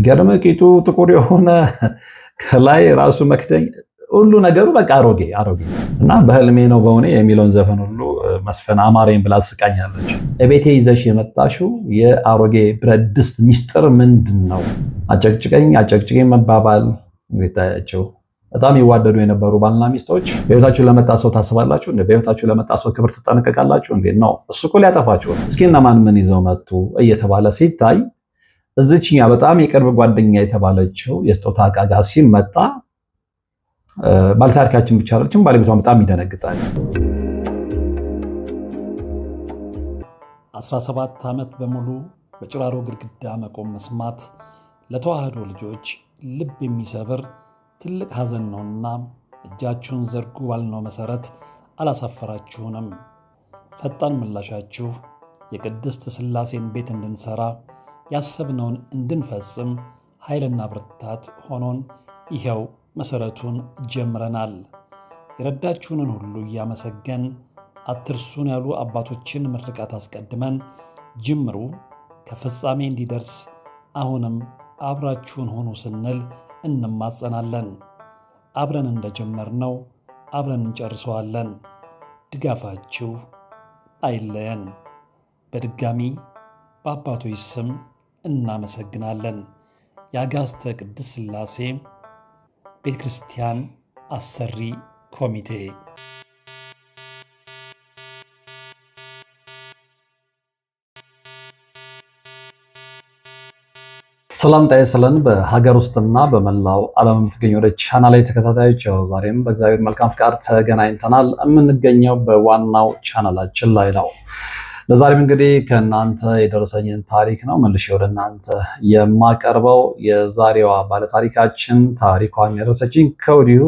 የሚገርም ቂጡ ጥቁር የሆነ ከላይ ራሱ መክደኝ ሁሉ ነገሩ በቃ አሮጌ እና በህልሜ ነው በሆነ የሚለውን ዘፈን ሁሉ መስፈን አማረኝ ብላ ስቃኛለች። እቤቴ ይዘሽ የመጣሽው የአሮጌ ብረት ድስት ሚስጥር ምንድን ነው? አጨቅጭቀኝ መባባል እንግዲህ በጣም ይዋደዱ የነበሩ ባልና ሚስቶች በህይወታችሁ ለመጣ ሰው ታስባላችሁ እንዴ? በህይወታችሁ ለመጣ ሰው ክብር ትጠነቀቃላችሁ እንዴ? ነው እሱ እኮ ሊያጠፋችሁ። እስኪ እነማን ምን ይዘው መጡ እየተባለ ሲታይ እዚችኛ በጣም የቅርብ ጓደኛ የተባለችው የስጦታ ዕቃ ጋር ሲመጣ ባለታሪካችን ብቻ አይደለችም፣ ባለቤቷን በጣም ይደነግጣል። 17 ዓመት በሙሉ በጭራሮ ግድግዳ መቆም መስማት ለተዋህዶ ልጆች ልብ የሚሰብር ትልቅ ሐዘን ነውና እጃችሁን ዘርጉ ባልነው መሰረት አላሳፈራችሁንም። ፈጣን ምላሻችሁ የቅድስት ሥላሴን ቤት እንድንሰራ ያሰብነውን እንድንፈጽም ኃይልና ብርታት ሆኖን ይሄው መሰረቱን ጀምረናል። የረዳችሁንን ሁሉ እያመሰገን አትርሱን ያሉ አባቶችን ምርቃት አስቀድመን ጅምሩ ከፍጻሜ እንዲደርስ አሁንም አብራችሁን ሆኑ ስንል እንማጸናለን። አብረን እንደጀመርነው አብረን እንጨርሰዋለን። ድጋፋችሁ አይለየን። በድጋሚ በአባቶች ስም እናመሰግናለን። የአጋስተ ቅድስት ሥላሴ ቤተ ክርስቲያን አሰሪ ኮሚቴ። ሰላም ጤና ይስጥልን። በሀገር ውስጥና በመላው ዓለም የምትገኙ ወደ ቻናል ላይ ተከታታዮች ዛሬም በእግዚአብሔር መልካም ፍቃድ ተገናኝተናል። የምንገኘው በዋናው ቻናላችን ላይ ነው። ለዛሬም እንግዲህ ከእናንተ የደረሰኝን ታሪክ ነው መልሼ ወደ እናንተ የማቀርበው። የዛሬዋ ባለታሪካችን ታሪኳን የደረሰችኝ ከወዲሁ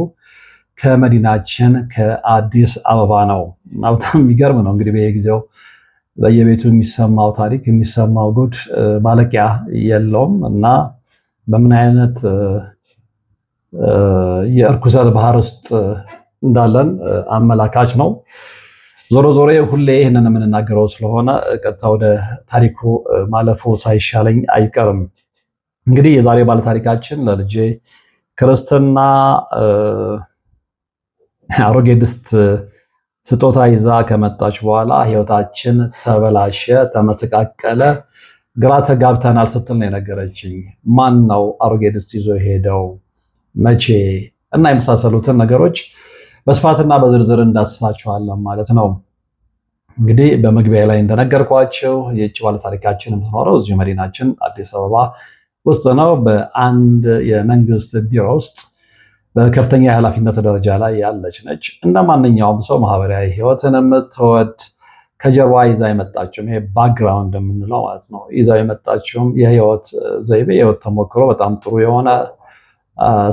ከመዲናችን ከአዲስ አበባ ነው። በጣም የሚገርም ነው። እንግዲህ በየጊዜው በየቤቱ የሚሰማው ታሪክ የሚሰማው ጉድ ማለቂያ የለውም እና በምን አይነት የእርኩሰት ባህር ውስጥ እንዳለን አመላካች ነው። ዞሮ ሁሌ ይህንን የምንናገረው ስለሆነ ቀጥታ ወደ ታሪኩ ማለፉ ሳይሻለኝ አይቀርም። እንግዲህ የዛሬ ባለታሪካችን ለልጄ ክርስትና አሮጌ ድስት ስጦታ ይዛ ከመጣች በኋላ ህይወታችን ተበላሸ፣ ተመሰቃቀለ፣ ግራ ተጋብተናል ስትል ነው የነገረችኝ። ማን ነው አሮጌ ድስት ይዞ ሄደው፣ መቼ እና የመሳሰሉትን ነገሮች በስፋትና በዝርዝር እንዳስሳችኋለን ማለት ነው። እንግዲህ በመግቢያ ላይ እንደነገርኳቸው ይህች ባለታሪካችን የምትኖረው እዚሁ መዲናችን አዲስ አበባ ውስጥ ነው። በአንድ የመንግስት ቢሮ ውስጥ በከፍተኛ የኃላፊነት ደረጃ ላይ ያለች ነች። እንደ ማንኛውም ሰው ማህበራዊ ህይወትን የምትወድ ከጀርባ ይዛ የመጣችውም ይሄ ባክግራውንድ የምንለው ማለት ነው ይዛ የመጣችውም የህይወት ዘይቤ የህይወት ተሞክሮ በጣም ጥሩ የሆነ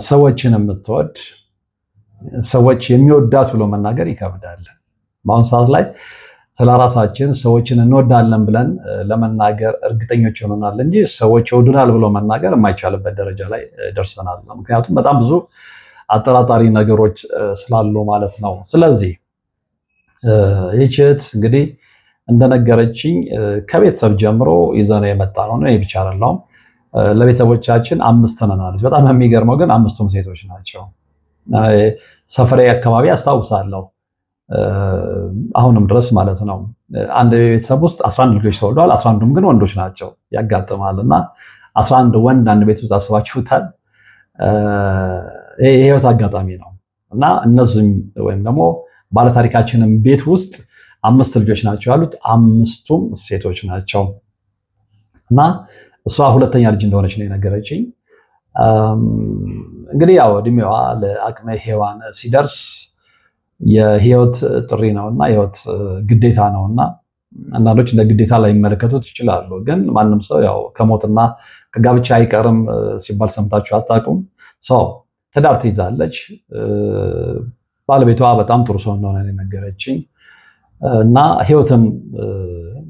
ሰዎችን የምትወድ ሰዎች የሚወዳት ብሎ መናገር ይከብዳል። በአሁኑ ሰዓት ላይ ስለ ራሳችን ሰዎችን እንወዳለን ብለን ለመናገር እርግጠኞች ሆነናል እንጂ ሰዎች ይወዱናል ብሎ መናገር የማይቻልበት ደረጃ ላይ ደርሰናል። ምክንያቱም በጣም ብዙ አጠራጣሪ ነገሮች ስላሉ ማለት ነው። ስለዚህ ይህች እህት እንግዲህ እንደነገረችኝ ከቤተሰብ ጀምሮ ይዘነው የመጣ ነው። እኔ ብቻ አይደለሁም፣ ለቤተሰቦቻችን 5 ነን አለች። በጣም የሚገርመው ግን 5ቱም ሴቶች ናቸው። ሰፈሬ አካባቢ አስታውሳለሁ፣ አሁንም ድረስ ማለት ነው። አንድ ቤተሰብ ውስጥ 11 ልጆች ተወልደዋል፣ 11ዱም ግን ወንዶች ናቸው። ያጋጥማል እና 11 ወንድ አንድ ቤት ውስጥ አስባችሁታል? ይሄ የህይወት አጋጣሚ ነው እና እነዚህም ወይም ደግሞ ባለታሪካችንም ቤት ውስጥ 5 ልጆች ናቸው ያሉት፣ 5ቱም ሴቶች ናቸው እና እሷ ሁለተኛ ልጅ እንደሆነች ነው የነገረችኝ። እንግዲህ ያው እድሜዋ ለአቅመ ሔዋን ሲደርስ የህይወት ጥሪ ነውና የህይወት ግዴታ ነውና አንዳንዶች እንደ ግዴታ ላይ ይመለከቱት ይችላሉ። ግን ማንም ሰው ያው ከሞትና ከጋብቻ አይቀርም ሲባል ሰምታችሁ አታውቁም? ሰው ትዳር ትይዛለች። ባለቤቷ በጣም ጥሩ ሰው እንደሆነ የነገረችኝ እና ህይወትን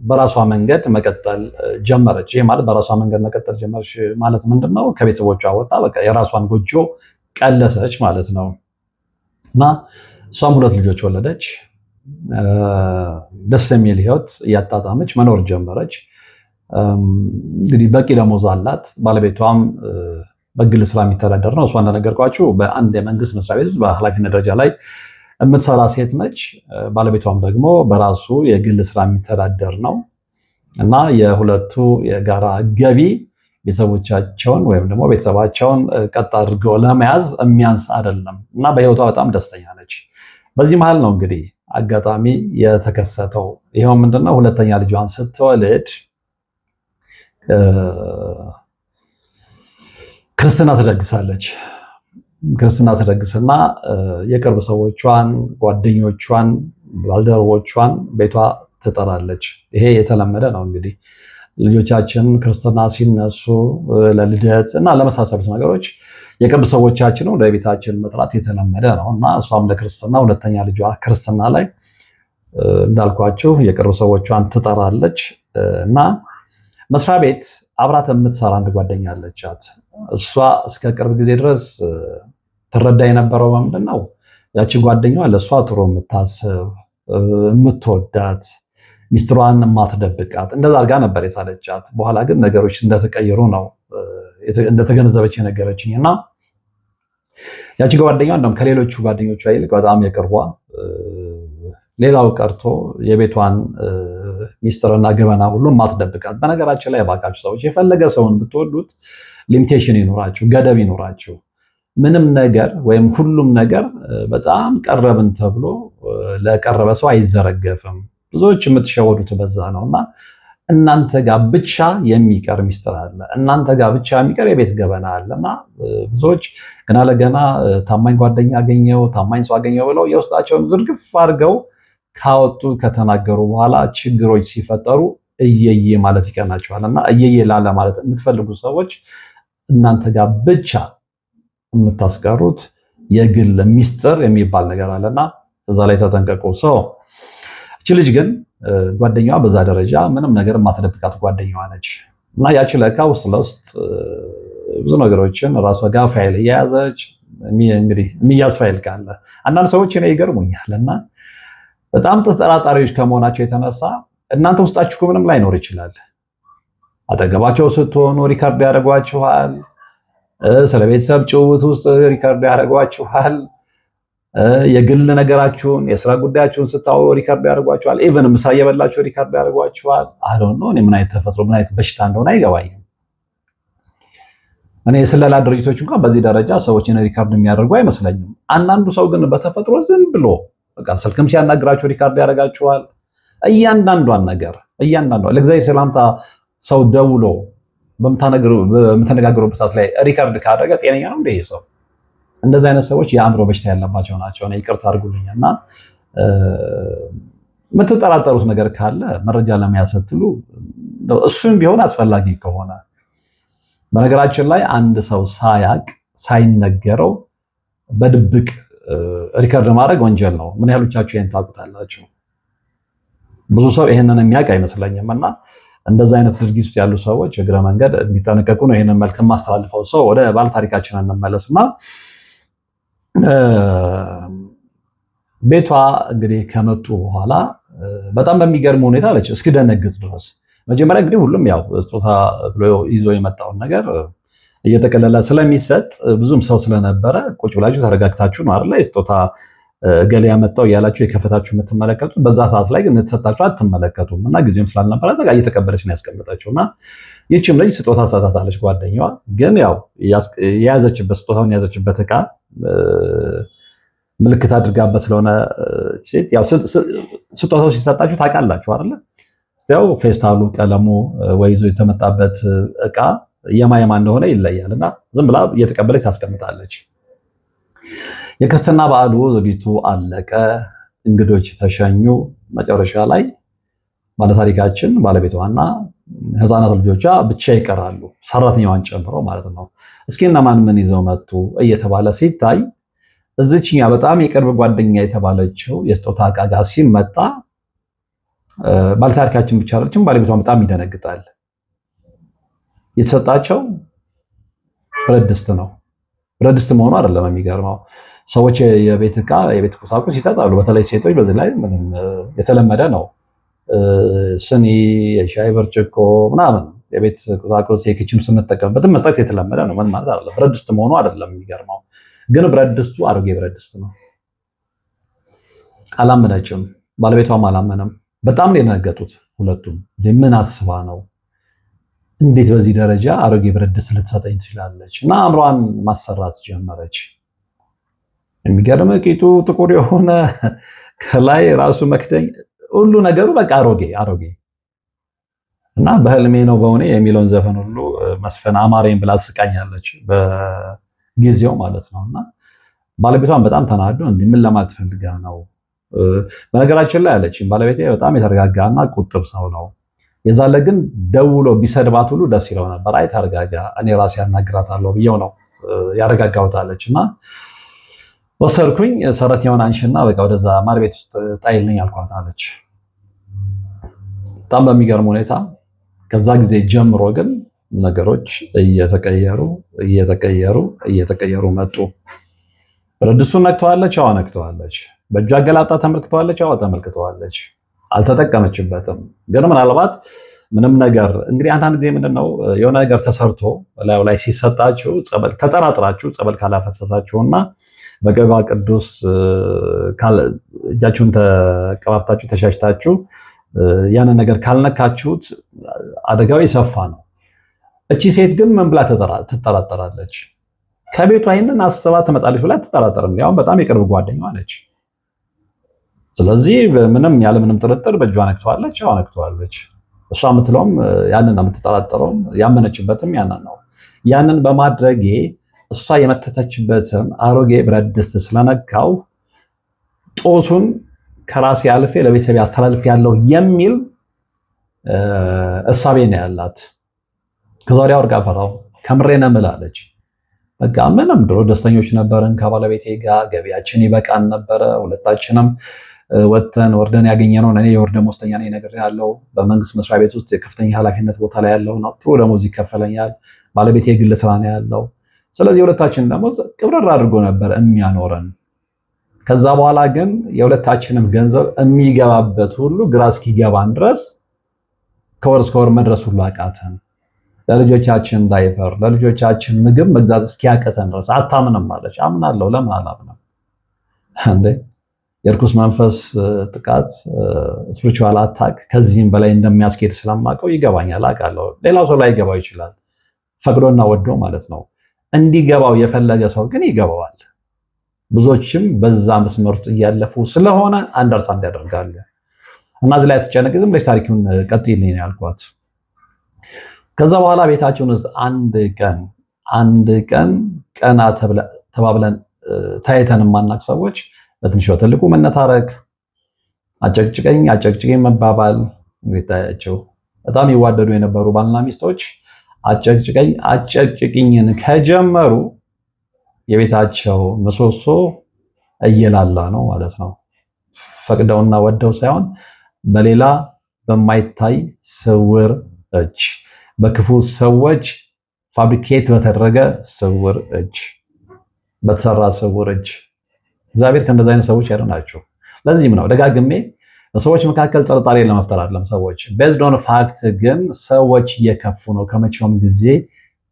በራሷ መንገድ መቀጠል ጀመረች። ይሄ ማለት በራሷ መንገድ መቀጠል ጀመረች ማለት ምንድነው? ከቤተሰቦቿ ወጣ፣ በቃ የራሷን ጎጆ ቀለሰች ማለት ነው እና እሷም 2 ልጆች ወለደች። ደስ የሚል ህይወት እያጣጣመች መኖር ጀመረች። እንግዲህ በቂ ደሞዝ አላት። ባለቤቷም በግል ስራ የሚተዳደር ነው። እሷ እንደነገርኳችሁ በአንድ የመንግስት መስሪያ ቤት ውስጥ በኃላፊነት ደረጃ ላይ የምትሰራ ሴት ነች። ባለቤቷም ደግሞ በራሱ የግል ስራ የሚተዳደር ነው እና የሁለቱ የጋራ ገቢ ቤተሰቦቻቸውን ወይም ደግሞ ቤተሰባቸውን ቀጥ አድርገው ለመያዝ የሚያንስ አይደለም እና በህይወቷ በጣም ደስተኛ ነች። በዚህ መሀል ነው እንግዲህ አጋጣሚ የተከሰተው። ይኸው ምንድነው? ሁለተኛ ልጇን ስትወልድ ክርስትና ትደግሳለች። ክርስትና ትደግስና የቅርብ ሰዎቿን፣ ጓደኞቿን፣ ባልደረቦቿን ቤቷ ትጠራለች። ይሄ የተለመደ ነው እንግዲህ ልጆቻችን ክርስትና ሲነሱ ለልደት እና ለመሳሰሉት ነገሮች የቅርብ ሰዎቻችን ወደ ቤታችን መጥራት የተለመደ ነው እና እሷም ለክርስትና ሁለተኛ ልጇ ክርስትና ላይ እንዳልኳችሁ የቅርብ ሰዎቿን ትጠራለች እና መስሪያ ቤት አብራት የምትሰራ አንድ ጓደኛ አለቻት። እሷ እስከ ቅርብ ጊዜ ድረስ ትረዳ የነበረው ምንድን ነው? ያቺ ጓደኛዋ ለእሷ ጥሩ የምታስብ የምትወዳት ሚስጥሯን የማትደብቃት እንደዛ አድርጋ ነበር የሳለቻት። በኋላ ግን ነገሮች እንደተቀየሩ ነው እንደተገነዘበች የነገረችኝ እና ያቺ ጓደኛዋ እንደውም ከሌሎቹ ጓደኞቿ ይልቅ በጣም የቅርቧ፣ ሌላው ቀርቶ የቤቷን ሚስጥርና ገበና ሁሉ የማትደብቃት። በነገራችን ላይ ባካችሁ ሰዎች የፈለገ ሰውን ብትወዱት ሊሚቴሽን ይኖራችሁ፣ ገደብ ይኖራችሁ። ምንም ነገር ወይም ሁሉም ነገር በጣም ቀረብን ተብሎ ለቀረበ ሰው አይዘረገፍም። ብዙዎች የምትሸወዱት በዛ ነውና እናንተ ጋር ብቻ የሚቀር ሚስጥር አለ። እናንተ ጋር ብቻ የሚቀር የቤት ገበና አለና ብዙዎች ገና ለገና ታማኝ ጓደኛ አገኘው፣ ታማኝ ሰው አገኘው ብለው የውስጣቸውን ዝርግፍ አድርገው ካወጡ ከተናገሩ በኋላ ችግሮች ሲፈጠሩ እየየ ማለት ይቀናቸዋል። እና እየየ ላለ ማለት የምትፈልጉ ሰዎች እናንተ ጋር ብቻ የምታስቀሩት የግል ሚስጥር የሚባል ነገር አለና እዛ ላይ ተጠንቀቁ። ሰው እቺ ልጅ ግን ጓደኛዋ በዛ ደረጃ ምንም ነገር የማትደብቃት ጓደኛዋ ነች እና ያቺ ለካ ውስጥ ለውስጥ ብዙ ነገሮችን ራሷ ጋር ፋይል እየያዘች እንግዲህ የሚያዝ ፋይል ካለ አንዳንድ ሰዎች እኔ ይገርሙኛል እና በጣም ተጠራጣሪዎች ከመሆናቸው የተነሳ እናንተ ውስጣችሁ ምንም ላይኖር ይችላል። አጠገባቸው ስትሆኑ ሪካርድ ያደርጓችኋል። ስለ ቤተሰብ ጭውውት ውስጥ ሪካርድ ያደርጓችኋል። የግል ነገራችሁን የስራ ጉዳያችሁን ስታወሩ ሪካርድ ያደርጓችኋል። ኢቨን ምሳ እየበላችሁ ሪካርድ ያደርጓችኋል። አሁን ነው ምን አይነት ተፈጥሮ ምን አይነት በሽታ እንደሆነ አይገባኝም። እኔ የስለላ ድርጅቶች እንኳን በዚህ ደረጃ ሰዎችን ሪካርድ የሚያደርጉ አይመስለኝም። አንዳንዱ ሰው ግን በተፈጥሮ ዝም ብሎ በቃ ስልክም ሲያናግራችሁ ሪካርድ ያደርጋችኋል። እያንዳንዷን ነገር ለእግዚአብሔር ሰላምታ ሰው ደውሎ በምትነጋገሩበት ሰዓት ላይ ሪካርድ ካደረገ ጤነኛ ነው እንደ ሰው? እንደዚህ አይነት ሰዎች የአእምሮ በሽታ ያለባቸው ናቸው። ይቅርታ አድርጉልኝና የምትጠራጠሩት ነገር ካለ መረጃ ለመያዝ ስትሉ እሱም ቢሆን አስፈላጊ ከሆነ በነገራችን ላይ አንድ ሰው ሳያቅ ሳይነገረው በድብቅ ሪከርድ ማድረግ ወንጀል ነው። ምን ያህሎቻችሁ ይሄን ታውቁታላችሁ? ብዙ ሰው ይሄንን የሚያውቅ አይመስለኝም እና እንደዛ አይነት ድርጊት ውስጥ ያሉ ሰዎች እግረ መንገድ እንዲጠነቀቁ ነው ይሄንን መልክ ማስተላልፈው። ሰው ወደ ባለ ታሪካችን እንመለስና ቤቷ እንግዲህ ከመጡ በኋላ በጣም በሚገርም ሁኔታ አለች እስኪደነግጥ ድረስ። መጀመሪያ እንግዲህ ሁሉም ያው ስጦታ ብሎ ይዞ የመጣውን ነገር እየተቀለለ ስለሚሰጥ ብዙም ሰው ስለነበረ ቁጭ ብላችሁ ተረጋግታችሁ ነው አይደል ስጦታ ገለ ያመጣው እያላችሁ የከፈታችሁ የምትመለከቱት። በዛ ሰዓት ላይ ግን ተሰጣችሁ አትመለከቱም እና ጊዜም ስላልነበረ በቃ እየተቀበለች ነው ያስቀመጠችውና ይህችም ልጅ ስጦታ ሰጣታለች ጓደኛዋ። ግን ያው የያዘችበት ስጦታውን የያዘችበት ዕቃ ምልክት አድርጋበት ስለሆነ ያው ስጦታው ሲሰጣችሁ ታውቃላችሁ አይደል? እስቲያው ፌስታሉ፣ ቀለሙ ወይዞ የተመጣበት ዕቃ የማየማ እንደሆነ ይለያልና ዝም ብላ እየተቀበለች ታስቀምጣለች። የክርስትና በዓሉ ዝግጅቱ አለቀ። እንግዶች ተሸኙ። መጨረሻ ላይ ባለታሪካችን ባለቤቷና ህፃናት ልጆቿ ብቻ ይቀራሉ፣ ሰራተኛዋን ጨምሮ ማለት ነው። እስኪ እነማን ምን ይዘው መጡ እየተባለ ሲታይ እዚችኛ በጣም የቅርብ ጓደኛ የተባለችው የስጦታ ዕቃ ጋር ሲመጣ ባለታሪካችን ብቻ አይደለችም፣ ባለቤቷን በጣም ይደነግጣል። የተሰጣቸው ብረት ድስት ነው። ብረት ድስት መሆኑ አይደለም የሚገርመው፣ ሰዎች የቤት ዕቃ የቤት ቁሳቁስ ይሰጣሉ። በተለይ ሴቶች በዚህ ላይ ምንም የተለመደ ነው። ስኒ፣ የሻይ ብርጭቆ ምናምን የቤት ቁሳቁስ የኪችን ስንጠቀምበትም መስጠት የተለመደ ነው። ምን ማለት አይደለም። ብረት ድስት መሆኑ አይደለም የሚገርመው፣ ግን ብረት ድስቱ አሮጌ ብረት ድስት ነው። አላመነችም፣ ባለቤቷም አላመነም። በጣም ነው የደነገጡት ሁለቱም። ምን አስባ ነው? እንዴት በዚህ ደረጃ አሮጌ ብረት ድስት ልትሰጠኝ ትችላለች? እና አእምሯን ማሰራት ጀመረች። የሚገርም ቂጡ ጥቁር የሆነ ከላይ ራሱ መክደኝ ሁሉ ነገሩ በቃ አሮጌ እና በህልሜ ነው በእውኔ የሚለውን ዘፈን ሁሉ መስፈን አማረኝ ብላ ስቃኛለች በጊዜው ማለት ነው። እና ባለቤቷን በጣም ተናዶ እንዲህ ምን ለማለት ፈልጋ ነው? በነገራችን ላይ አለች ባለቤቴ በጣም የተረጋጋና ቁጥብ ሰው ነው። የዛለ ግን ደውሎ ቢሰድባት ሁሉ ደስ ይለው ነበር። አይ ተረጋጋ፣ እኔ ራሴ ያናግራታለሁ ብዬው ነው ያረጋጋውታለች። እና ወሰድኩኝ፣ ሰራተኛውን አንሺና በቃ ወደዛ ማር ቤት ውስጥ ጣይልኝ አልኳት አለች። በጣም በሚገርም ሁኔታ ከዛ ጊዜ ጀምሮ ግን ነገሮች እየተቀየሩ መጡ። ብረት ድስቱን ነክተዋለች፣ አዎ ነክተዋለች። በእጇ አገላብጣ ተመልክተዋለች፣ አዎ ተመልክተዋለች። አልተጠቀመችበትም። ግን ምናልባት ምንም ነገር እንግዲህ አንዳንድ ጊዜ ምንድነው የሆነ ነገር ተሰርቶ ላዩ ላይ ሲሰጣችሁ ጸበል ተጠራጥራችሁ ጸበል ካላፈሰሳችሁና በገባ ቅዱስ እጃችሁን ተቀባብታችሁ ተሻሽታችሁ ያንን ነገር ካልነካችሁት አደጋው የሰፋ ነው። እቺ ሴት ግን ምን ብላ ትጠራጠራለች? ከቤቷ ይሄንን አስባ ትመጣለች ብላ ትጠራጠርም። ያው በጣም የቅርብ ጓደኛዋ ነች። ስለዚህ ምንም ያለ ምንም ጥርጥር በእጇ ነክተዋለች፣ አዎ ነክተዋለች። እሷ የምትለውም ያንን ነው፣ የምትጠራጠረውም ያመነችበትም ያንን ነው። ያንን በማድረጌ እሷ የመተተችበትን አሮጌ ብረት ድስት ስለነካው ጦሱን ከራሴ አልፌ ለቤተሰብ አስተላልፍ ያለው የሚል እሳቤ ነው ያላት። ከዛ ወዲያ ወርቃ ፈራው ከምሬ ነው የምላለች። በቃ ምንም ድሮ ደስተኞች ነበርን ከባለቤቴ ጋር፣ ገቢያችን ይበቃን ነበረ። ሁለታችንም ወጥተን ወርደን ያገኘነውን እኔ የወር ደመወዝተኛ ነኝ ነግሬሃለሁ። በመንግስት መስሪያ ቤት ውስጥ የከፍተኛ ኃላፊነት ቦታ ላይ ያለው ነው። ጥሩ ደሞዝ ይከፈለኛል። ባለቤቴ የግል ስራ ነው ያለው። ስለዚህ የሁለታችን ደሞዝ ቅብረር አድርጎ ነበር የሚያኖረን። ከዛ በኋላ ግን የሁለታችንም ገንዘብ የሚገባበት ሁሉ ግራ እስኪገባን ድረስ ከወር እስከ ወር መድረስ ሁሉ አቃተን። ለልጆቻችን ዳይፐር፣ ለልጆቻችን ምግብ መግዛት እስኪያቀተን ድረስ አታምንም አለች። አምናለሁ፣ ለምን አላምንም እንዴ? የርኩስ መንፈስ ጥቃት ስፒሪቹዋል አታክ ከዚህም በላይ እንደሚያስኬድ ስለማውቀው ይገባኛል፣ አውቃለሁ። ሌላው ሰው ላይ ይገባው ይችላል፣ ፈቅዶና ወዶ ማለት ነው። እንዲገባው የፈለገ ሰው ግን ይገባዋል። ብዙዎችም በዛ መስመር ውስጥ እያለፉ ስለሆነ አንደርስታንድ ያደርጋሉ። እና እዚህ ላይ ተጨነቅ፣ ዝም ብለሽ ታሪኩን ቀጥይልኝ ነው ያልኳት። ከዛ በኋላ ቤታችን ውስጥ አንድ ቀን ቀና ተባብለን ታይተን የማናውቅ ሰዎች በትንሽ በትልቁ መነታረክ፣ አጨቅጭቀኝ መባባል። እንግዲህ ታያቸው በጣም ይዋደዱ የነበሩ ባልና ሚስቶች አጨቅጭቅኝን ከጀመሩ የቤታቸው ምሰሶ እየላላ ነው ማለት ነው። ፈቅደውና ወደው ሳይሆን በሌላ በማይታይ ስውር እጅ፣ በክፉ ሰዎች ፋብሪኬት በተደረገ ስውር እጅ፣ በተሰራ ስውር እጅ። እግዚአብሔር ከእንደዚህ አይነት ሰዎች ያድናቸው። ለዚህም ነው ደጋግሜ በሰዎች መካከል ጥርጣሬ ለመፍጠር አይደለም። ሰዎች ቤዝድ ኦን ፋክት ግን ሰዎች እየከፉ ነው ከመቼውም ጊዜ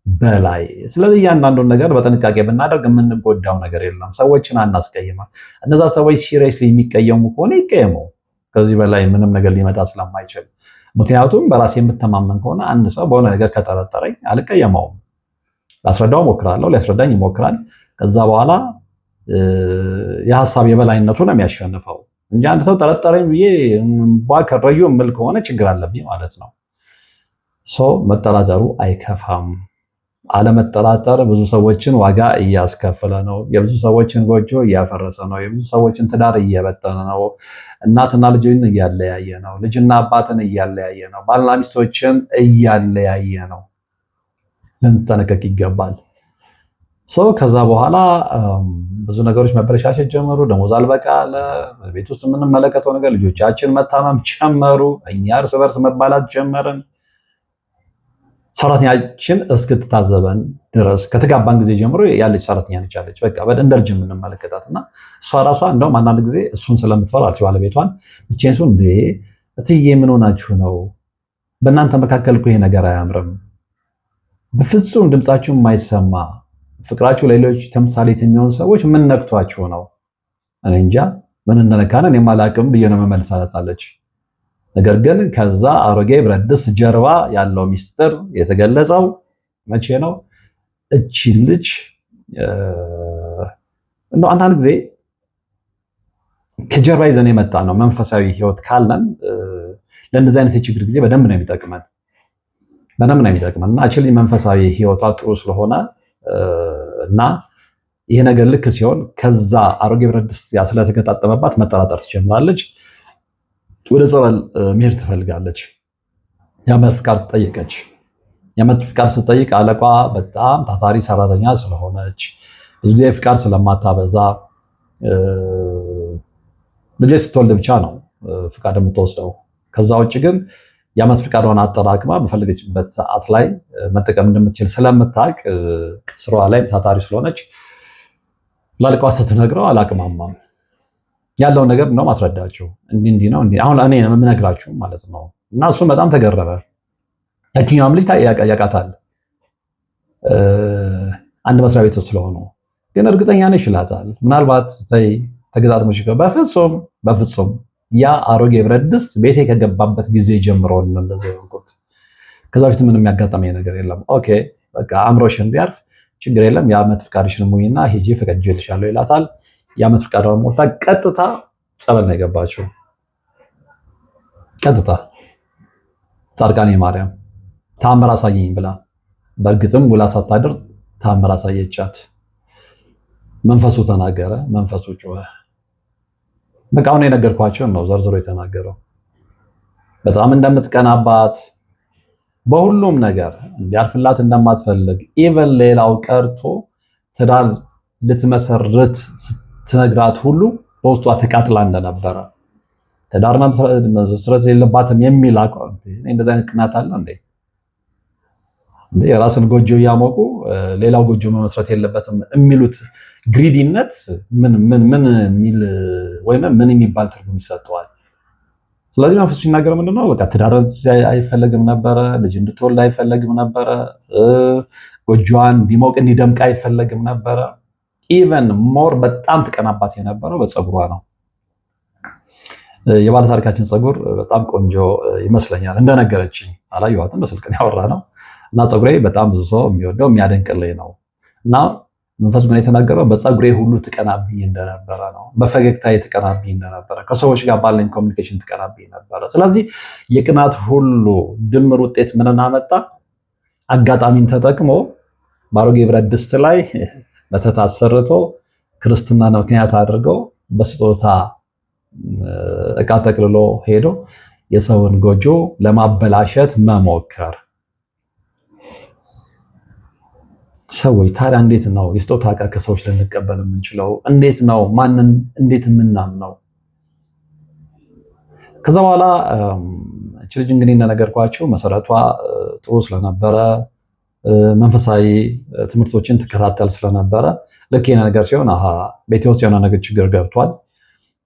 በላይ። ስለዚህ እያንዳንዱን ነገር በጥንቃቄ ብናደርግ የምንጎዳው ነገር የለም። ሰዎችን አናስቀይም። እነዛ ሰዎች ሲሪየስሊ የሚቀየሙ ከሆነ ይቀየሙ። ከዚህ በላይ ምንም ነገር ሊመጣ ስለማይችል። ምክንያቱም በራሴ የምተማመን ከሆነ አንድ ሰው በሆነ ነገር ከጠረጠረኝ አልቀየመውም። ላስረዳው ሞክራለሁ፣ ሊያስረዳኝ ይሞክራል። ከዛ በኋላ የሀሳብ የበላይነቱ ነው የሚያሸንፈው እንጂ አንድ ሰው ጠረጠረኝ ብዬ ከረዩ የምል ከሆነ ችግር አለብኝ ማለት ነው። መጠራጠሩ አይከፋም። አለመጠራጠር ብዙ ሰዎችን ዋጋ እያስከፈለ ነው። የብዙ ሰዎችን ጎጆ እያፈረሰ ነው። የብዙ ሰዎችን ትዳር እየበጠነ ነው። እናትና ልጅን እያለያየ ነው። ልጅና አባትን እያለያየ ነው። ባልና ሚስቶችን እያለያየ ነው። ልንጠነቀቅ ይገባል። ከዛ በኋላ ብዙ ነገሮች መበለሻሸት ጀመሩ። ደሞዝ አልበቃ አለ። ቤት ውስጥ የምንመለከተው ነገር ልጆቻችን መታመም ጀመሩ። እኛ እርስ በርስ መባላት ጀመርን። ሰራተኛችን እስክትታዘበን ድረስ ከተጋባን ጊዜ ጀምሮ ያለች ሰራተኛ ነች ያለች። በቃ እንደ ልጅ የምንመለከታት እና እሷ ራሷ እንደውም አንዳንድ ጊዜ እሱን ስለምትፈራ አለች ባለቤቷን ብቻዬን እንዴ እትዬ ምን ሆናችሁ ነው? በእናንተ መካከል እኮ ይሄ ነገር አያምርም። በፍጹም ድምጻችሁ የማይሰማ ፍቅራችሁ ለሌሎች ተምሳሌት የሚሆኑ ሰዎች ምን ነክቷችሁ ነው? እኔ እንጃ ምን እንደነካነ እኔም አላቅም ብዬ ነው መመልሳለች። ነገር ግን ከዛ አሮጌ ብረት ድስት ጀርባ ያለው ሚስጥር የተገለጸው መቼ ነው? እቺ ልጅ አንዳንድ ጊዜ ከጀርባ ይዘን የመጣ ነው መንፈሳዊ ህይወት ካለን ለእንደዚህ አይነት የችግር ጊዜ በደንብ ነው የሚጠቅመን እና አችሊ መንፈሳዊ ህይወቷ ጥሩ ስለሆነ እና ይሄ ነገር ልክ ሲሆን ከዛ አሮጌ ብረት ድስት ስለተገጣጠመባት መጠራጠር ትጀምራለች። ወደ ጸበል መሄድ ትፈልጋለች። የዓመት ፍቃድ ጠየቀች። የዓመት ፍቃድ ስትጠይቅ አለቃ በጣም ታታሪ ሰራተኛ ስለሆነች ብዙ ጊዜ ፍቃድ ስለማታበዛ ልጅ ስትወልድ ብቻ ነው ፍቃድ የምትወስደው። ከዛ ውጭ ግን የዓመት ፍቃዷን አጠራቅማ በፈለገችበት ሰዓት ላይ መጠቀም እንደምትችል ስለምታውቅ ስራዋ ላይ ታታሪ ስለሆነች ላለቃዋ ስትነግረው አላቅማማም ያለውን ነገር ነው ማስረዳቸው። እንዲህ ነው አሁን እኔ የምነግራችሁ ማለት ነው። እና እሱም በጣም ተገረመ። ያቺኛውም ልጅ ያውቃታል አንድ መስሪያ ቤት ስለሆኑ ግን እርግጠኛ ነሽ ይላታል። ምናልባት ተገጣጥሞሽ በፍጹም ያ አሮጌ ብረት ድስት ቤቴ ከገባበት ጊዜ ጀምሮ ነው እንደዚህ የሆንኩት። ከዛ በፊት ምንም ያጋጠመኝ ነገር የለም። ኦኬ በቃ አእምሮሽ እንዲያርፍ ችግር የለም የዓመት ፍቃድሽን ሙይና ሂጂ ፈቅጄልሻለሁ ይላታል። የዓመት ፍቃዷን ሞልታ ቀጥታ ጸበል ነው የገባችው። ቀጥታ ጻድቃኔ ማርያም ተአምር አሳየኝ ብላ በእርግጥም ውላ ሳታድር ተአምር አሳየቻት። መንፈሱ ተናገረ፣ መንፈሱ ጮኸ። በቃ አሁን የነገርኳቸውን ነው ዘርዝሮ የተናገረው። በጣም እንደምትቀናባት በሁሉም ነገር እንዲያልፍላት እንደማትፈልግ ኢቨን ሌላው ቀርቶ ትዳር ልትመሰርት ስትነግራት ሁሉ በውስጧ ተቃጥላ እንደነበረ ትዳር መስረት የለባትም የሚል አቋም። እንደዚህ አይነት ቅናት አለ እንዴ? የራስን ጎጆ እያሞቁ ሌላው ጎጆ መመስረት የለበትም የሚሉት ግሪዲነት ምን የሚባል ትርጉም ይሰጠዋል? ስለዚህ መንፈሱ ሲናገር ምንድነው? በቃ ትዳር አይፈለግም ነበረ፣ ልጅ እንድትወልድ አይፈለግም ነበረ፣ ጎጆዋን እንዲሞቅ እንዲደምቅ አይፈለግም ነበረ። ኢቨን ሞር በጣም ትቀናባት የነበረው በፀጉሯ ነው። የባለታሪካችን ፀጉር በጣም ቆንጆ ይመስለኛል እንደነገረችኝ፣ አላየኋትም፣ በስልክ ያወራ ነው እና ፀጉሬ በጣም ብዙ ሰው የሚወደው የሚያደንቅልኝ ነው እና መንፈስ ግን የተናገረው በፀጉሬ ሁሉ ትቀናብኝ እንደነበረ ነው። በፈገግታዬ ትቀናብኝ እንደነበረ፣ ከሰዎች ጋር ባለኝ ኮሚኒኬሽን ትቀናብኝ ነበረ። ስለዚህ የቅናት ሁሉ ድምር ውጤት ምንን አመጣ? አጋጣሚን ተጠቅሞ በአሮጌ ብረት ድስት ላይ መተት አሰርቶ ክርስትናን ምክንያት አድርገው በስጦታ እቃ ጠቅልሎ ሄዶ የሰውን ጎጆ ለማበላሸት መሞከር። ሰዎች ታዲያ እንዴት ነው የስጦታ እቃ ከሰዎች ልንቀበል የምንችለው? እንዴት ነው ማንን እንዴት የምናምነው? ከዛ በኋላ እቺ ልጅ እንግዲህ እንደነገርኳችሁ መሰረቷ ጥሩ ስለነበረ መንፈሳዊ ትምህርቶችን ትከታተል ስለነበረ ልክ የሆነ ነገር ሲሆን ቤቴ ውስጥ የሆነ ነገር ችግር ገብቷል፣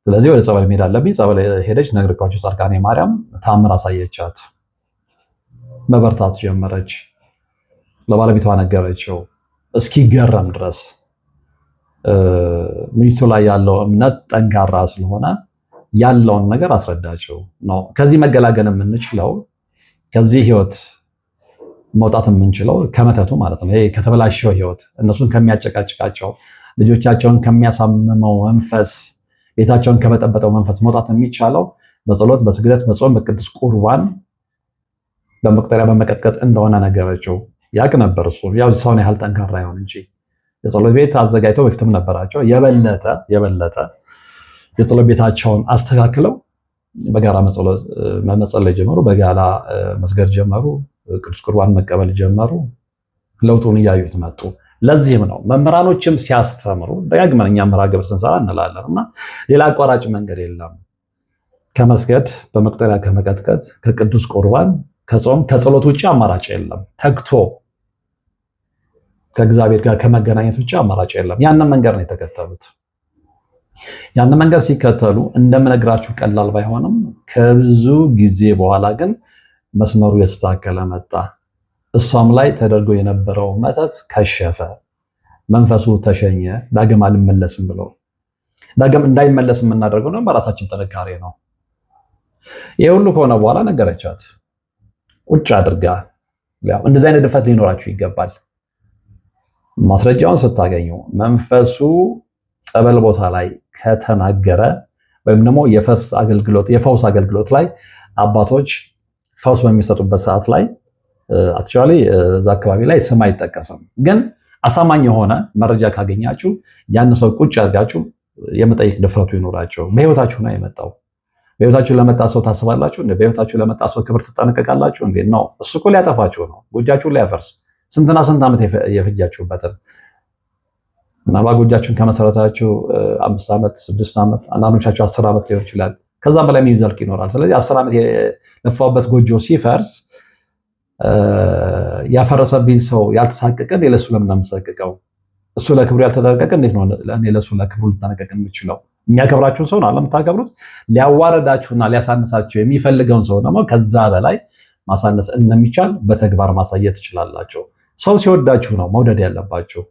ስለዚህ ወደ ጸበል መሄድ አለብኝ። ጸበል ሄደች። ነገርኳችሁ ጻድቃኔ ማርያም ታምር አሳየቻት። መበርታት ጀመረች። ለባለቤቷ ነገረችው እስኪገረም ድረስ። ሚስቱ ላይ ያለው እምነት ጠንካራ ስለሆነ ያለውን ነገር አስረዳቸው ነው። ከዚህ መገላገል የምንችለው ከዚህ ህይወት መውጣት የምንችለው ከመተቱ ማለት ነው። ይሄ ከተበላሸው ህይወት እነሱን ከሚያጨቃጭቃቸው ልጆቻቸውን ከሚያሳምመው መንፈስ ቤታቸውን ከበጠበጠው መንፈስ መውጣት የሚቻለው በጸሎት፣ በስግደት፣ በጾም፣ በቅዱስ ቁርባን በመቁጠሪያ በመቀጥቀጥ እንደሆነ ነገረችው። ያቅ ነበር እሱ ያው ሰውን ያህል ጠንካራ ይሆን እንጂ የጸሎት ቤት አዘጋጅተው በፊትም ነበራቸው። የበለጠ የጸሎት ቤታቸውን አስተካክለው በጋራ መጸለይ ጀመሩ። በጋራ መስገድ ጀመሩ። ቅዱስ ቁርባን መቀበል ጀመሩ። ለውጡን እያዩት መጡ። ለዚህም ነው መምህራኖችም ሲያስተምሩ ደጋግመን እኛ መርሐ ግብር ስንሰራ እንላለን እና ሌላ አቋራጭ መንገድ የለም ከመስገድ፣ በመቁጠሪያ ከመቀጥቀጥ፣ ከቅዱስ ቁርባን፣ ከጾም፣ ከጸሎት ውጭ አማራጭ የለም። ተግቶ ከእግዚአብሔር ጋር ከመገናኘት ውጭ አማራጭ የለም። ያንን መንገድ ነው የተከተሉት። ያን መንገድ ሲከተሉ እንደምነግራችሁ ቀላል ባይሆንም ከብዙ ጊዜ በኋላ ግን መስመሩ የተስተካከለ መጣ። እሷም ላይ ተደርጎ የነበረው መተት ከሸፈ። መንፈሱ ተሸኘ። ዳግም አልመለስም ብሎ ዳግም እንዳይመለስ የምናደርገው ነው በራሳችን ጥንካሬ ነው። ይሄ ሁሉ ከሆነ በኋላ ነገረቻት ቁጭ አድርጋ። ያው እንደዚህ አይነት ድፍረት ሊኖራችሁ ይገባል። ማስረጃውን ስታገኙ መንፈሱ ጸበል ቦታ ላይ ከተናገረ ወይም ደግሞ የፈውስ አገልግሎት ላይ አባቶች ፈውስ በሚሰጡበት ሰዓት ላይ አክቹአሊ እዛ አካባቢ ላይ ስም አይጠቀስም፣ ግን አሳማኝ የሆነ መረጃ ካገኛችሁ ያን ሰው ቁጭ አድርጋችሁ የመጠየቅ ድፍረቱ ይኖራችሁ። በህይወታችሁ ነው የመጣው። በህይወታችሁ ለመጣ ሰው ታስባላችሁ እንዴ? በህይወታችሁ ለመጣ ሰው ክብር ትጠነቀቃላችሁ እንዴ? ነው እሱ እኮ ሊያጠፋችሁ ነው፣ ጎጃችሁን ሊያፈርስ ስንትና ስንት ዓመት የፈጃችሁበትን ምናልባት ጎጃችሁን ከመሰረታችሁ 5 ዓመት 6 ዓመት አንዳንዶቻችሁ 10 ዓመት ሊሆን ይችላል። ከዛም በላይ የሚዘልቅ ይኖራል። ስለዚህ 10 ዓመት የለፋውበት ጎጆ ሲፈርስ ያፈረሰብኝ ሰው ያልተሳቀቀ ለሱ ለምን እንደምሰቀቀው? እሱ ለክብሩ ያልተጠነቀቀ እንዴት ነው እኔ ለሱ ለክብሩ ልጠነቀቅ የምችለው? የሚያከብራችሁን ሰው ነው የምታከብሩት። ሊያዋረዳችሁና ሊያሳንሳችሁ የሚፈልገውን ሰው ደግሞ ከዛ በላይ ማሳነስ እንደሚቻል በተግባር ማሳየት ትችላላችሁ። ሰው ሲወዳችሁ ነው መውደድ ያለባችሁ።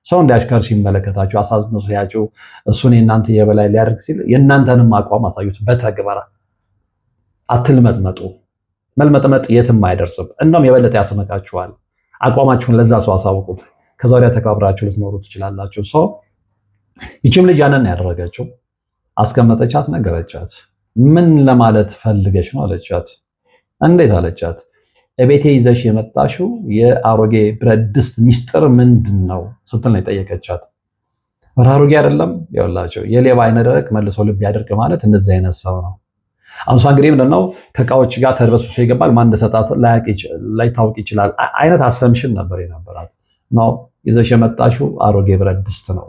ሰው እንዲያሽከር ሲመለከታችሁ አሳዝኖ ሲያችሁ እሱን የእናንተ የበላይ ሊያደርግ ሲል የእናንተንም አቋም አሳዩት በተግባር። አትልመጥመጡ። መልመጥመጥ የትም አይደርስም፣ እንደውም የበለጠ ያስነቃችኋል። አቋማችሁን ለዛ ሰው አሳውቁት። ከዛ ወዲያ ተከባብራችሁ ልትኖሩ ትችላላችሁ። ሰው ይችም ልጅ ያንን ያደረገችው አስቀመጠቻት፣ ነገረቻት። ምን ለማለት ፈልገች ነው አለቻት። እንዴት አለቻት። እቤቴ ይዘሽ የመጣሽው የአሮጌ ብረት ድስት ሚስጥር ምንድን ነው ስትል ነው የጠየቀቻት። አሮጌ አይደለም ይኸውላችሁ፣ የሌባ አይነ ደረቅ መልሶ ልብ ያደርቅ ማለት እንደዚህ አይነት ሰው ነው። አሁን እሷ እንግዲህ ምንድነው ከእቃዎች ጋር ተድበስብሶ ይገባል፣ ማን እንደሰጣት ላይታወቅ ይችላል አይነት አሰምሽን ነበር የነበራት። ነው ይዘሽ የመጣሽው አሮጌ ብረት ድስት ነው።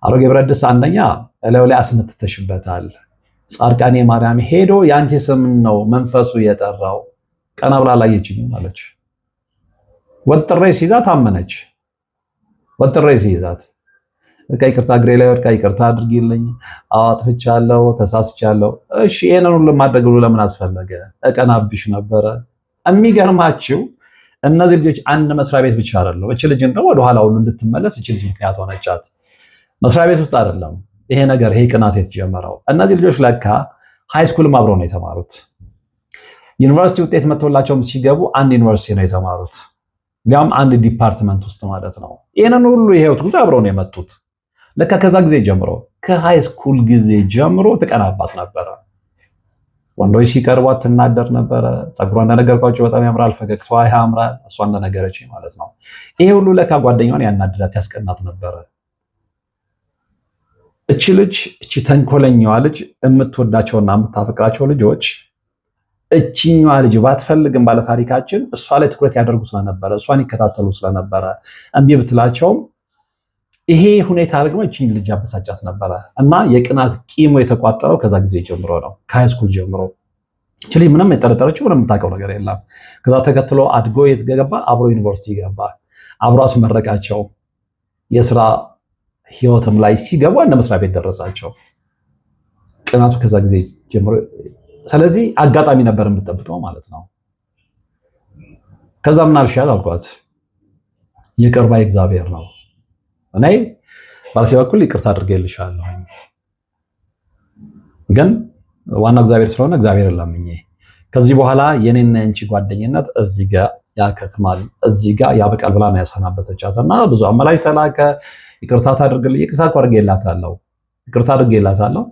አሮጌ ብረት ድስት አንደኛ እላዩ ላይ አስመትተሽበታል። ጻድቃኔ ማርያም ሄዶ የአንቺ ስም ነው መንፈሱ የጠራው። ቀና ብላ አላየችኝም አለች። ወጥሬ ሲይዛት አመነች። ወጥሬ ሲይዛት በቃ ይቅርታ፣ እግሬ ላይ ወድቃ ይቅርታ አድርጊልኝ፣ አጥፍቻለሁ፣ ተሳስቻለሁ። እሺ ይሄንን ሁሉ ማድረግ ለምን አስፈለገ? እቀናብሽ ነበረ። የሚገርማችሁ እነዚህ ልጆች አንድ መስሪያ ቤት ብቻ አይደለም። እቺ ልጅ እንደው ወደ ኋላ ሁሉ እንድትመለስ እቺ ልጅ ምክንያት ሆነቻት። መስሪያ ቤት ውስጥ አይደለም ይሄ ነገር፣ ይሄ ቅናት የተጀመረው። እነዚህ ልጆች ለካ ሃይስኩልም አብረው ነው የተማሩት። ዩኒቨርሲቲ ውጤት መጥቶላቸውም ሲገቡ አንድ ዩኒቨርሲቲ ነው የተማሩት፣ ያም አንድ ዲፓርትመንት ውስጥ ማለት ነው። ይሄንን ሁሉ የህይወት ጉዞ አብረው ነው የመጡት። ለካ ከዛ ጊዜ ጀምሮ ከሃይስኩል ጊዜ ጀምሮ ትቀናባት ነበረ። ወንዶች ሲቀርቧት ትናደር ነበረ። ፀጉሯ እንደነገርኳቸው በጣም ያምራል፣ ፈገግታዋ ያምራል። እሷ እንደነገረች ማለት ነው። ይሄ ሁሉ ለካ ጓደኛዋን ያናድዳት ያስቀናት ነበረ። እቺ ተንኮለኛዋ ልጅ የምትወዳቸውና የምታፈቅራቸው ልጆች እቺኛዋ ልጅ ባትፈልግም ባለታሪካችን እሷ ላይ ትኩረት ያደርጉ ስለነበረ እሷን ይከታተሉ ስለነበረ እምቢ ብትላቸውም ይሄ ሁኔታ ደግሞ እቺን ልጅ ያበሳጫት ነበረ እና የቅናት ቂሙ የተቋጠረው ከዛ ጊዜ ጀምሮ ነው፣ ከሃይስኩል ጀምሮ። እቺ ልጅ ምንም የጠረጠረችው ምንም የምታውቀው ነገር የለም። ከዛ ተከትሎ አድጎ የት ገባ? አብሮ ዩኒቨርሲቲ ገባ። አብሮ አስመረቃቸው። የስራ ህይወትም ላይ ሲገቡ እንደ መስሪያ ቤት ደረሳቸው። ቅናቱ ከዛ ጊዜ ጀምሮ። ስለዚህ አጋጣሚ ነበር የምትጠብቀው ማለት ነው። ከዛ ምን አልሻል አልኳት፣ ይቅር ባይ እግዚአብሔር ነው። እኔ በራሴ በኩል ይቅርታ አድርጌልሻለሁ፣ ግን ዋናው እግዚአብሔር ስለሆነ እግዚአብሔር ለምኜ ከዚህ በኋላ የኔና የአንቺ ጓደኝነት እዚህ ጋር ያከትማል፣ እዚህ ጋር ያበቃል ብላ ነው ያሰናበተቻት። እና ብዙ አመላሽ ተላከ። ይቅርታ ታድርግልኝ። ይቅርታ አድርጌላታለሁ፣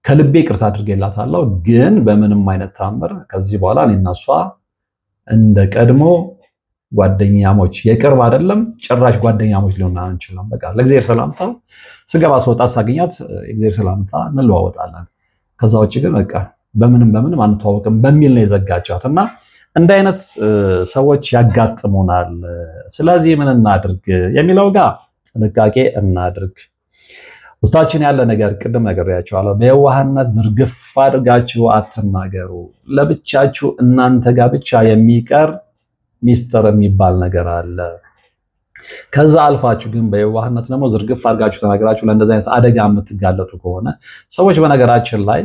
ከልቤ ይቅርታ አድርጌላታለሁ። ግን በምንም አይነት ታምር ከዚህ በኋላ እኔና እሷ እንደ ቀድሞ ጓደኛሞች የቅርብ አይደለም ጭራሽ ጓደኛሞች ሊሆን አንችልም። በቃ ለእግዚአብሔር ሰላምታ ስገባ ስወጣ ሳገኛት የእግዚአብሔር ሰላምታ እንለዋወጣለን። ከዛ ውጭ ግን በቃ በምንም አንተዋወቅም በሚል ነው የዘጋቻት። እና እንደ አይነት ሰዎች ያጋጥሙናል። ስለዚህ ምን እናድርግ የሚለው ጋር ጥንቃቄ እናድርግ። ውስጣችን ያለ ነገር ቅድም ነግሬያችኋለሁ። በየዋህነት ዝርግፍ አድርጋችሁ አትናገሩ። ለብቻችሁ እናንተ ጋር ብቻ የሚቀር ሚስጥር የሚባል ነገር አለ። ከዛ አልፋችሁ ግን በየዋህነት ደግሞ ዝርግፍ አድርጋችሁ ተናገራችሁ ለእንደዚህ አይነት አደጋ የምትጋለጡ ከሆነ ሰዎች በነገራችን ላይ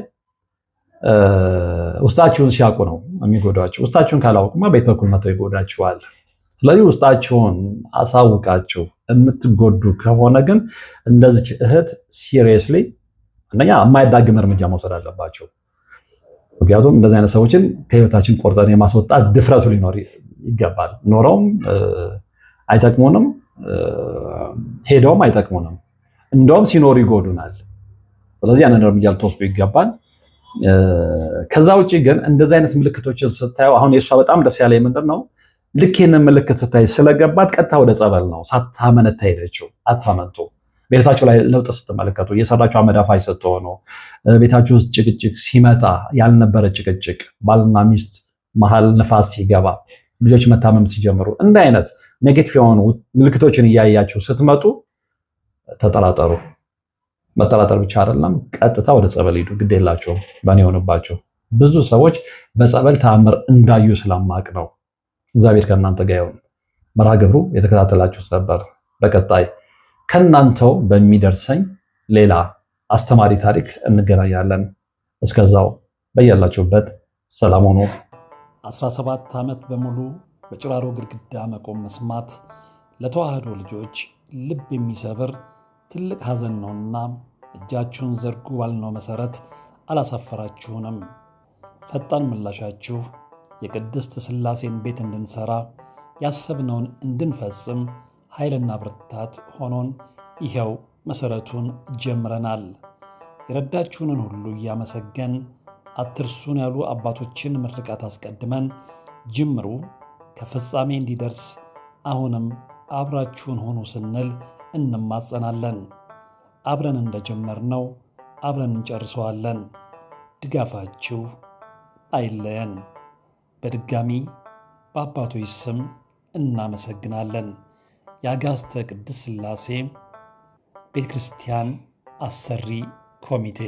ውስጣችሁን ሲያውቁ ነው የሚጎዳችሁ። ውስጣችሁን ካላወቁማ ቤት በኩል መተው ይጎዳችኋል። ስለዚህ ውስጣችሁን አሳውቃችሁ የምትጎዱ ከሆነ ግን እንደዚች እህት ሲሪየስሊ አንደኛ የማይዳግም እርምጃ መውሰድ አለባቸው። ምክንያቱም እንደዚህ አይነት ሰዎችን ከህይወታችን ቆርጠን የማስወጣት ድፍረቱ ሊኖር ይገባል። ኖረውም አይጠቅሙንም፣ ሄደውም አይጠቅሙንም። እንደውም ሲኖሩ ይጎዱናል። ስለዚህ ያንን እርምጃ ልትወስዱ ይገባል። ከዛ ውጭ ግን እንደዚህ አይነት ምልክቶችን ስታዩ አሁን የእሷ በጣም ደስ ያለ ምንድን ነው ልክ ይህንን ምልክት ስታይ ስለገባት ቀጥታ ወደ ጸበል ነው ሳታመነታ ሄደችው። አታመንቱ። ቤታችሁ ላይ ለውጥ ስትመለከቱ እየሰራችሁ አመዳፋይ ስትሆኑ ቤታችሁ ውስጥ ጭቅጭቅ ሲመጣ ያልነበረ ጭቅጭቅ ባልና ሚስት መሀል ንፋስ ሲገባ ልጆች መታመም ሲጀምሩ እንደ አይነት ኔጌቲቭ የሆኑ ምልክቶችን እያያችሁ ስትመጡ ተጠራጠሩ። መጠራጠር ብቻ አይደለም፣ ቀጥታ ወደ ጸበል ሂዱ። ግድ የላቸውም በእኔ የሆንባቸው ብዙ ሰዎች በጸበል ተአምር እንዳዩ ስለማቅ ነው። እግዚአብሔር ከእናንተ ጋር ይሁን። መርሃ ግብሩ የተከታተላችሁት ነበር። በቀጣይ ከእናንተው በሚደርሰኝ ሌላ አስተማሪ ታሪክ እንገናኛለን። እስከዛው በያላችሁበት ሰላም ሆኖ 17 ዓመት በሙሉ በጭራሮ ግድግዳ መቆም መስማት ለተዋህዶ ልጆች ልብ የሚሰብር ትልቅ ሐዘን ነውና እጃችሁን ዘርጉ ባልነው መሰረት አላሳፈራችሁንም። ፈጣን ምላሻችሁ የቅድስት ሥላሴን ቤት እንድንሰራ ያሰብነውን እንድንፈጽም ኃይልና ብርታት ሆኖን ይኸው መሰረቱን ጀምረናል። የረዳችሁንን ሁሉ እያመሰገን አትርሱን ያሉ አባቶችን ምርቃት አስቀድመን ጅምሩ ከፍጻሜ እንዲደርስ አሁንም አብራችሁን ሆኑ ስንል እንማጸናለን። አብረን እንደጀመርነው አብረን እንጨርሰዋለን። ድጋፋችሁ አይለየን። በድጋሚ በአባቶች ስም እናመሰግናለን። የአጋስተ ቅድስት ሥላሴ ቤተ ክርስቲያን አሰሪ ኮሚቴ